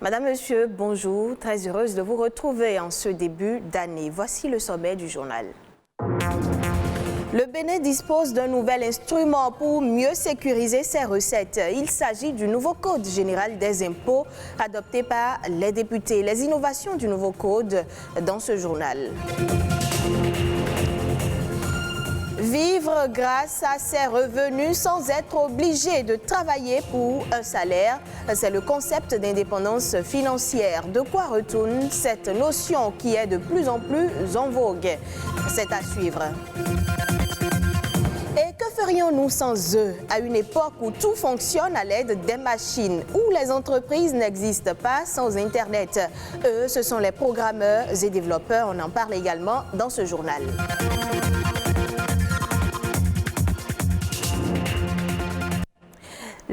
Madame, Monsieur, bonjour. Très heureuse de vous retrouver en ce début d'année. Voici le sommet du journal. Le Bénin dispose d'un nouvel instrument pour mieux sécuriser ses recettes. Il s'agit du nouveau Code général des impôts adopté par les députés. Les innovations du nouveau Code dans ce journal. Vivre grâce à ses revenus sans être obligé de travailler pour un salaire, c'est le concept d'indépendance financière. De quoi retourne cette notion qui est de plus en plus en vogue? C'est à suivre. Et que ferions-nous sans eux à une époque où tout fonctionne à l'aide des machines, où les entreprises n'existent pas sans Internet? Eux, ce sont les programmeurs et développeurs. On en parle également dans ce journal.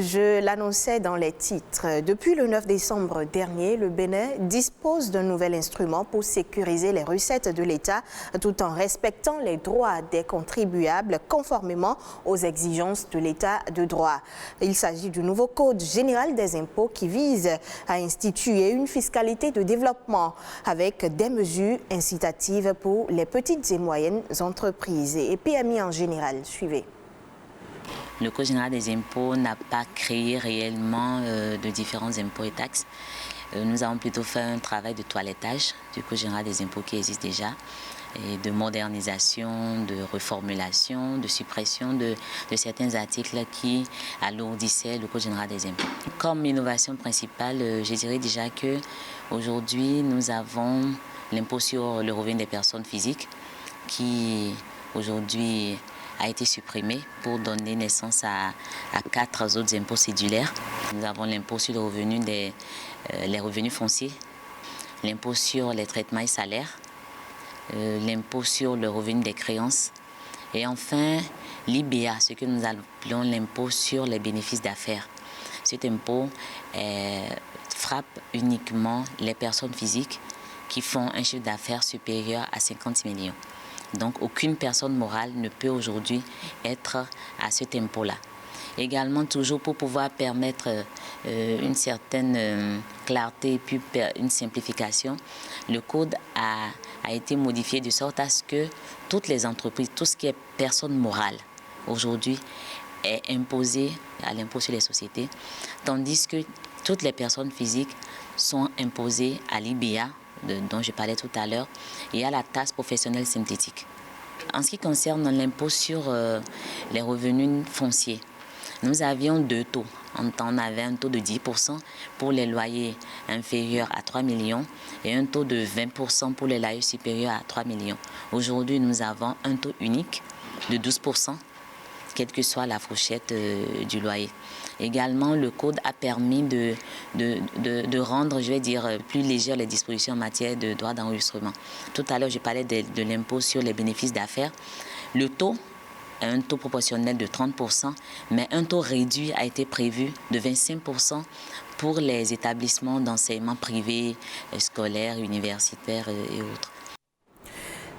Je l'annonçais dans les titres. Depuis le 9 décembre dernier, le Bénin dispose d'un nouvel instrument pour sécuriser les recettes de l'État tout en respectant les droits des contribuables conformément aux exigences de l'État de droit. Il s'agit du nouveau Code général des impôts qui vise à instituer une fiscalité de développement avec des mesures incitatives pour les petites et moyennes entreprises et PMI en général. Suivez. Le Code général des impôts n'a pas créé réellement de différents impôts et taxes. Nous avons plutôt fait un travail de toilettage du Code général des impôts qui existe déjà, et de modernisation, de reformulation, de suppression de certains articles qui alourdissaient le Code général des impôts. Comme innovation principale, je dirais déjà qu'aujourd'hui, nous avons l'impôt sur le revenu des personnes physiques qui, aujourd'hui, a été supprimé pour donner naissance à 4 autres impôts cédulaires. Nous avons l'impôt sur le revenu les revenus fonciers, l'impôt sur les traitements et salaires, l'impôt sur le revenu des créances et enfin l'IBA, ce que nous appelons l'impôt sur les bénéfices d'affaires. Cet impôt frappe uniquement les personnes physiques qui font un chiffre d'affaires supérieur à 50 millions. Donc, aucune personne morale ne peut aujourd'hui être à cet impôt-là. Également, toujours pour pouvoir permettre une certaine clarté et puis une simplification, le Code a été modifié de sorte à ce que toutes les entreprises, tout ce qui est personne morale, aujourd'hui, est imposé à l'impôt sur les sociétés, tandis que toutes les personnes physiques sont imposées à l'IBA, dont je parlais tout à l'heure, et à la taxe professionnelle synthétique. En ce qui concerne l'impôt sur les revenus fonciers, nous avions 2 taux. On avait un taux de 10% pour les loyers inférieurs à 3 millions et un taux de 20% pour les loyers supérieurs à 3 millions. Aujourd'hui, nous avons un taux unique de 12%, quelle que soit la fourchette du loyer. Également, le Code a permis de rendre, je vais dire, plus légères les dispositions en matière de droit d'enregistrement. Tout à l'heure, je parlais de l'impôt sur les bénéfices d'affaires. Le taux est un taux proportionnel de 30%, mais un taux réduit a été prévu de 25% pour les établissements d'enseignement privés, scolaires, universitaires et autres.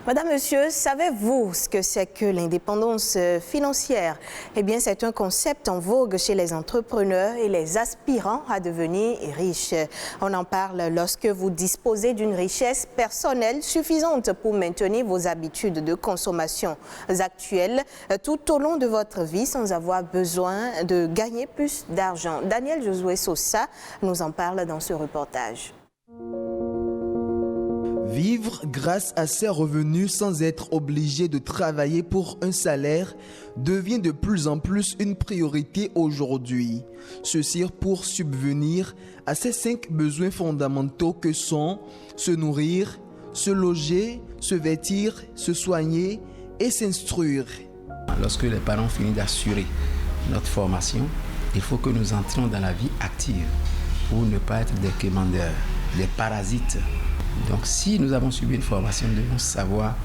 Madame, Monsieur, savez-vous ce que c'est que l'indépendance financière? Eh bien, c'est un concept en vogue chez les entrepreneurs et les aspirants à devenir riches. On en parle lorsque vous disposez d'une richesse personnelle suffisante pour maintenir vos habitudes de consommation actuelles tout au long de votre vie sans avoir besoin de gagner plus d'argent. Daniel Josué Sosa nous en parle dans ce reportage. Vivre grâce à ses revenus sans être obligé de travailler pour un salaire devient de plus en plus une priorité aujourd'hui. Ceci pour subvenir à ces 5 besoins fondamentaux que sont se nourrir, se loger, se vêtir, se soigner et s'instruire. Lorsque les parents finissent d'assurer notre formation, il faut que nous entrions dans la vie active pour ne pas être des quémandeurs, des parasites. Donc si nous avons suivi une formation, nous devons savoir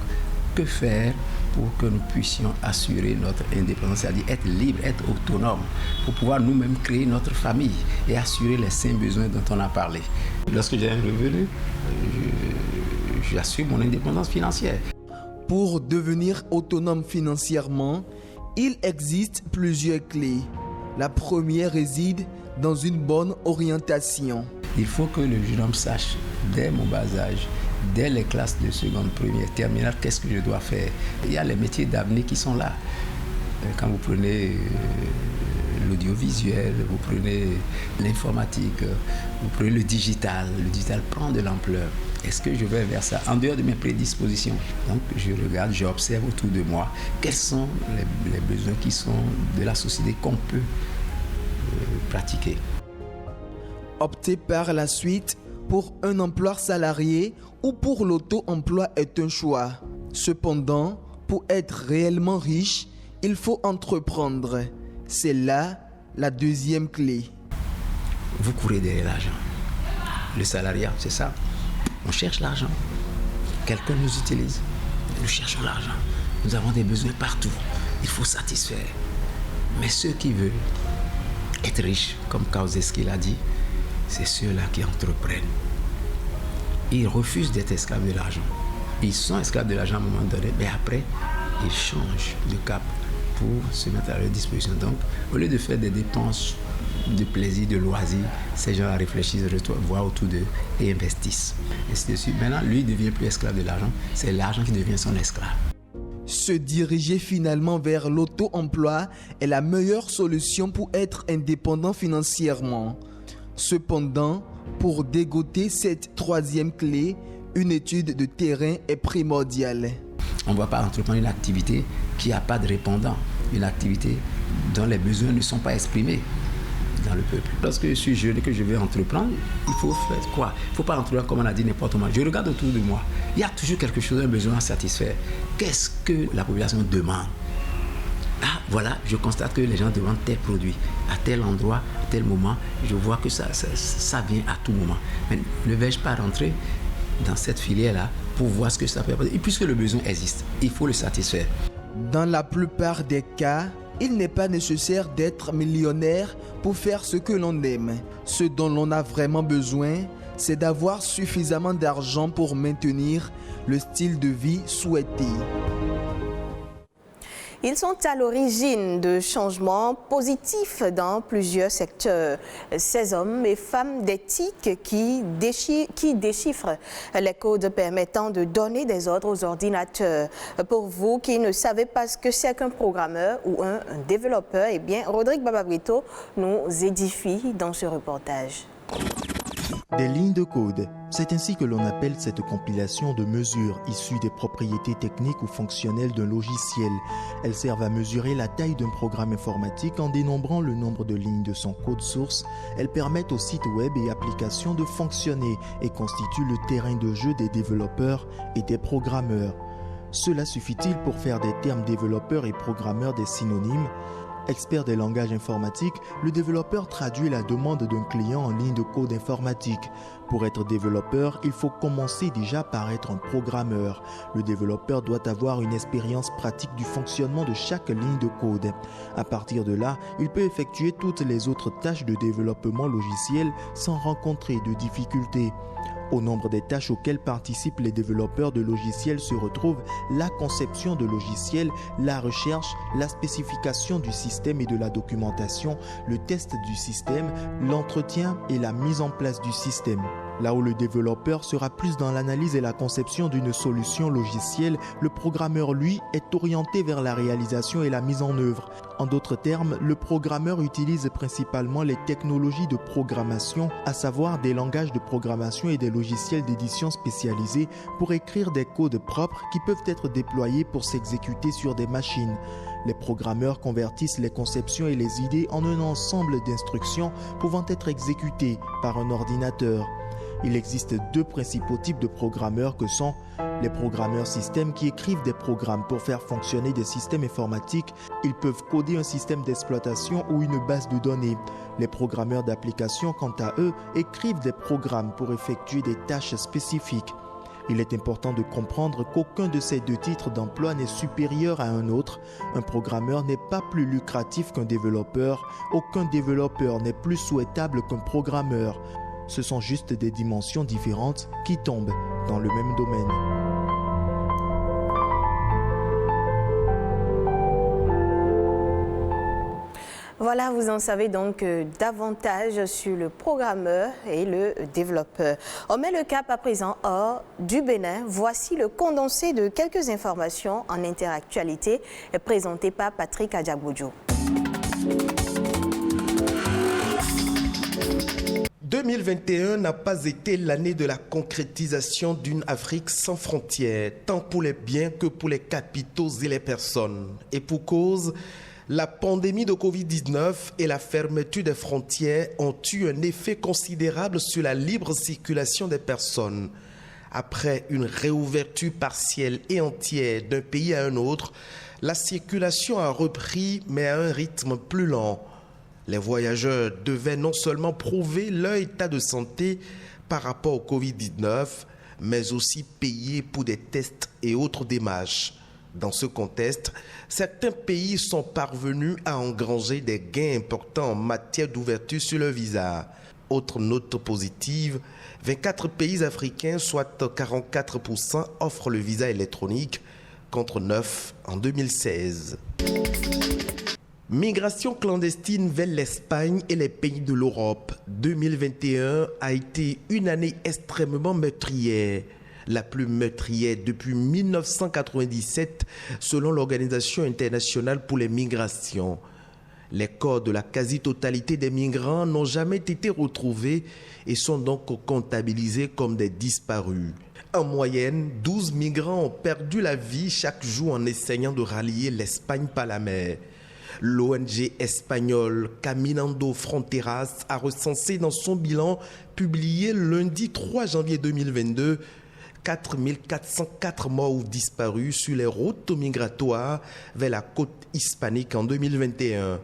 que faire pour que nous puissions assurer notre indépendance, c'est-à-dire être libre, être autonome, pour pouvoir nous-mêmes créer notre famille et assurer les 5 besoins dont on a parlé. Lorsque j'ai un revenu, j'assure mon indépendance financière. Pour devenir autonome financièrement, il existe plusieurs clés. La première réside dans une bonne orientation. Il faut que le jeune homme sache, dès mon bas âge, dès les classes de seconde, première, terminale, qu'est-ce que je dois faire. Il y a les métiers d'avenir qui sont là. Quand vous prenez l'audiovisuel, vous prenez l'informatique, vous prenez le digital prend de l'ampleur. Est-ce que je vais vers ça en dehors de mes prédispositions? Donc je regarde, j'observe autour de moi quels sont les besoins qui sont de la société qu'on peut pratiquer. Opter par la suite pour un emploi salarié ou pour l'auto-emploi est un choix. Cependant, pour être réellement riche, il faut entreprendre. C'est là la deuxième clé. Vous courez derrière l'argent. Le salariat, c'est ça. On cherche l'argent. Quelqu'un nous utilise. Nous cherchons l'argent. Nous avons des besoins partout. Il faut satisfaire. Mais ceux qui veulent être riches, comme Kauczewski l'a dit, c'est ceux-là qui entreprennent. Ils refusent d'être esclaves de l'argent. Ils sont esclaves de l'argent à un moment donné, mais après, ils changent de cap pour se mettre à leur disposition. Donc, au lieu de faire des dépenses de plaisir, de loisirs, ces gens réfléchissent, voient autour d'eux et investissent. Ainsi de suite. Maintenant, lui, il ne devient plus esclave de l'argent, c'est l'argent qui devient son esclave. Se diriger finalement vers l'auto-emploi est la meilleure solution pour être indépendant financièrement. Cependant, pour dégoter cette troisième clé, une étude de terrain est primordiale. On ne va pas entreprendre une activité qui n'a pas de répondant, une activité dont les besoins ne sont pas exprimés dans le peuple. Lorsque je suis jeune et que je vais entreprendre, il faut faire quoi? Il ne faut pas entreprendre comme on a dit n'importe comment. Je regarde autour de moi, il y a toujours quelque chose, un besoin à satisfaire. Qu'est-ce que la population demande? Ah, voilà, je constate que les gens demandent tel produit, à tel endroit, à tel moment. Je vois que ça vient à tout moment. Mais ne vais-je pas rentrer dans cette filière-là pour voir ce que ça peut apporter? Et puisque le besoin existe, il faut le satisfaire. Dans la plupart des cas, il n'est pas nécessaire d'être millionnaire pour faire ce que l'on aime. Ce dont l'on a vraiment besoin, c'est d'avoir suffisamment d'argent pour maintenir le style de vie souhaité. Ils sont à l'origine de changements positifs dans plusieurs secteurs. Ces hommes et femmes d'éthique qui déchiffrent les codes permettant de donner des ordres aux ordinateurs. Pour vous qui ne savez pas ce que c'est qu'un programmeur ou un développeur, eh bien, Rodrigue Bababrito nous édifie dans ce reportage. Des lignes de code, c'est ainsi que l'on appelle cette compilation de mesures issues des propriétés techniques ou fonctionnelles d'un logiciel. Elles servent à mesurer la taille d'un programme informatique en dénombrant le nombre de lignes de son code source. Elles permettent aux sites web et applications de fonctionner et constituent le terrain de jeu des développeurs et des programmeurs. Cela suffit-il pour faire des termes développeurs et programmeurs des synonymes ? Expert des langages informatiques, le développeur traduit la demande d'un client en ligne de code informatique. Pour être développeur, il faut commencer déjà par être un programmeur. Le développeur doit avoir une expérience pratique du fonctionnement de chaque ligne de code. À partir de là, il peut effectuer toutes les autres tâches de développement logiciel sans rencontrer de difficultés. Au nombre des tâches auxquelles participent les développeurs de logiciels se retrouvent la conception de logiciels, la recherche, la spécification du système et de la documentation, le test du système, l'entretien et la mise en place du système. Là où le développeur sera plus dans l'analyse et la conception d'une solution logicielle, le programmeur, lui, est orienté vers la réalisation et la mise en œuvre. En d'autres termes, le programmeur utilise principalement les technologies de programmation, à savoir des langages de programmation et des logiciels d'édition spécialisés pour écrire des codes propres qui peuvent être déployés pour s'exécuter sur des machines. Les programmeurs convertissent les conceptions et les idées en un ensemble d'instructions pouvant être exécutées par un ordinateur. Il existe deux principaux types de programmeurs que sont les programmeurs systèmes qui écrivent des programmes pour faire fonctionner des systèmes informatiques. Ils peuvent coder un système d'exploitation ou une base de données. Les programmeurs d'application, quant à eux, écrivent des programmes pour effectuer des tâches spécifiques. Il est important de comprendre qu'aucun de ces deux titres d'emploi n'est supérieur à un autre. Un programmeur n'est pas plus lucratif qu'un développeur. Aucun développeur n'est plus souhaitable qu'un programmeur. Ce sont juste des dimensions différentes qui tombent dans le même domaine. Voilà, vous en savez donc davantage sur le programmeur et le développeur. On met le cap à présent hors du Bénin. Voici le condensé de quelques informations en interactualité présenté par Patrick Adjaboudjou. 2021 n'a pas été l'année de la concrétisation d'une Afrique sans frontières, tant pour les biens que pour les capitaux et les personnes. Et pour cause, la pandémie de Covid-19 et la fermeture des frontières ont eu un effet considérable sur la libre circulation des personnes. Après une réouverture partielle et entière d'un pays à un autre, la circulation a repris, mais à un rythme plus lent. Les voyageurs devaient non seulement prouver leur état de santé par rapport au Covid-19, mais aussi payer pour des tests et autres démarches. Dans ce contexte, certains pays sont parvenus à engranger des gains importants en matière d'ouverture sur le visa. Autre note positive, 24 pays africains, soit 44%, offrent le visa électronique contre 9 en 2016. Migration clandestine vers l'Espagne et les pays de l'Europe. 2021 a été une année extrêmement meurtrière. La plus meurtrière depuis 1997 selon l'Organisation internationale pour les migrations. Les corps de la quasi-totalité des migrants n'ont jamais été retrouvés et sont donc comptabilisés comme des disparus. En moyenne, 12 migrants ont perdu la vie chaque jour en essayant de rallier l'Espagne par la mer. L'ONG espagnole Caminando Fronteras a recensé dans son bilan publié lundi 3 janvier 2022 4 404 morts ou disparus sur les routes migratoires vers la côte hispanique en 2021.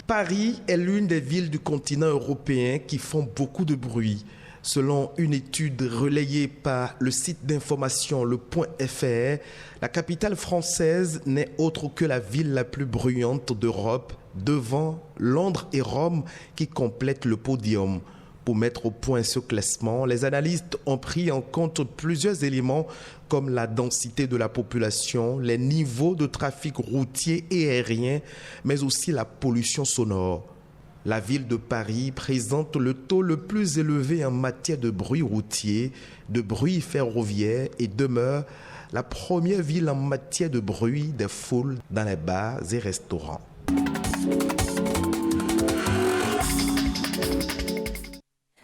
Paris est l'une des villes du continent européen qui font beaucoup de bruit. Selon une étude relayée par le site d'information Le.fr, la capitale française n'est autre que la ville la plus bruyante d'Europe, devant Londres et Rome qui complètent le podium. Pour mettre au point ce classement, les analystes ont pris en compte plusieurs éléments comme la densité de la population, les niveaux de trafic routier et aérien, mais aussi la pollution sonore. La ville de Paris présente le taux le plus élevé en matière de bruit routier, de bruit ferroviaire et demeure la première ville en matière de bruit des foules dans les bars et restaurants.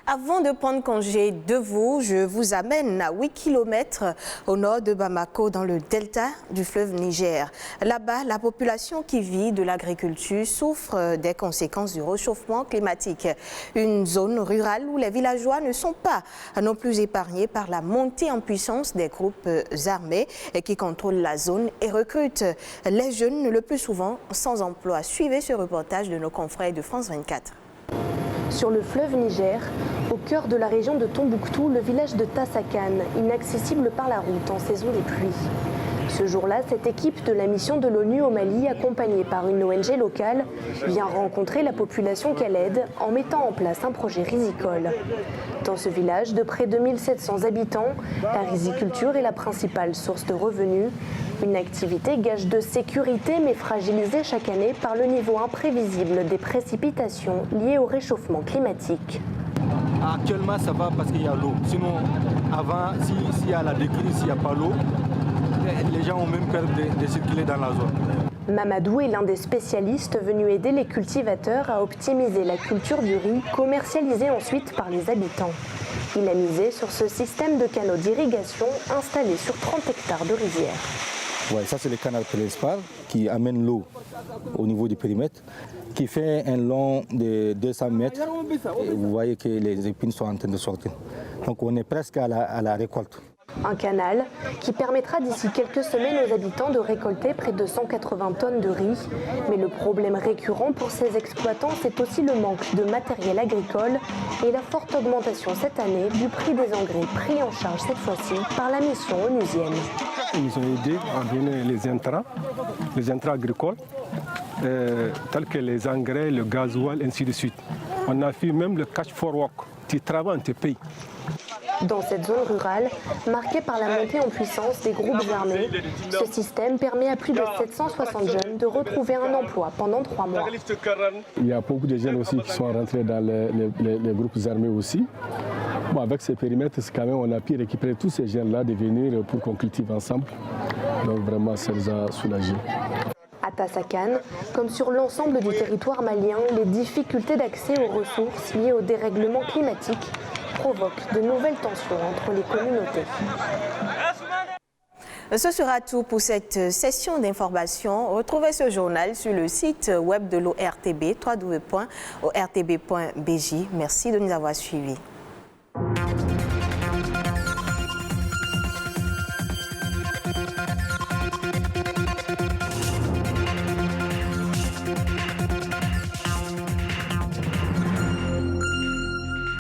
Avant de prendre congé de vous, je vous amène à 8 km au nord de Bamako, dans le delta du fleuve Niger. Là-bas, la population qui vit de l'agriculture souffre des conséquences du réchauffement climatique. Une zone rurale où les villageois ne sont pas non plus épargnés par la montée en puissance des groupes armés qui contrôlent la zone et recrutent les jeunes le plus souvent sans emploi. Suivez ce reportage de nos confrères de France 24. Sur le fleuve Niger, au cœur de la région de Tombouctou, le village de Tassakan, inaccessible par la route en saison des pluies. Ce jour-là, cette équipe de la mission de l'ONU au Mali, accompagnée par une ONG locale, vient rencontrer la population qu'elle aide en mettant en place un projet risicole. Dans ce village de près de 1700 habitants, la riziculture est la principale source de revenus. Une activité gage de sécurité mais fragilisée chaque année par le niveau imprévisible des précipitations liées au réchauffement climatique. Actuellement, ça va parce qu'il y a l'eau. Sinon, avant, s'il y a la décrue, s'il n'y a pas l'eau, les gens ont même peur de circuler dans la zone. Mamadou est l'un des spécialistes venus aider les cultivateurs à optimiser la culture du riz, commercialisé ensuite par les habitants. Il a misé sur ce système de canaux d'irrigation installé sur 30 hectares de rizières. Ouais, ça c'est le canal principal qui amène l'eau au niveau du périmètre, qui fait un long de 200 mètres. Et vous voyez que les épines sont en train de sortir. Donc on est presque à la récolte. Un canal qui permettra d'ici quelques semaines aux habitants de récolter près de 180 tonnes de riz. Mais le problème récurrent pour ces exploitants, c'est aussi le manque de matériel agricole et la forte augmentation cette année du prix des engrais pris en charge cette fois-ci par la mission onusienne. Ils nous ont aidés à donner les intrants agricoles, tels que les engrais, le gasoil, ainsi de suite. On a fait même le cash for work. Tu travailles, tu payes. Dans cette zone rurale, marquée par la montée en puissance des groupes armés, ce système permet à plus de 760 jeunes de retrouver un emploi pendant 3 mois. Il y a beaucoup de jeunes aussi qui sont rentrés dans les groupes armés aussi. Bon, avec ces périmètres, quand même, on a pu récupérer tous ces jeunes-là de venir pour qu'on cultive ensemble. Donc vraiment, ça nous a soulagés. À Tassakan, comme sur l'ensemble du territoire malien, les difficultés d'accès aux ressources liées au dérèglement climatique provoquent de nouvelles tensions entre les communautés. Ce sera tout pour cette session d'information. Retrouvez ce journal sur le site web de l'ORTB, www.ortb.bj. Merci de nous avoir suivis.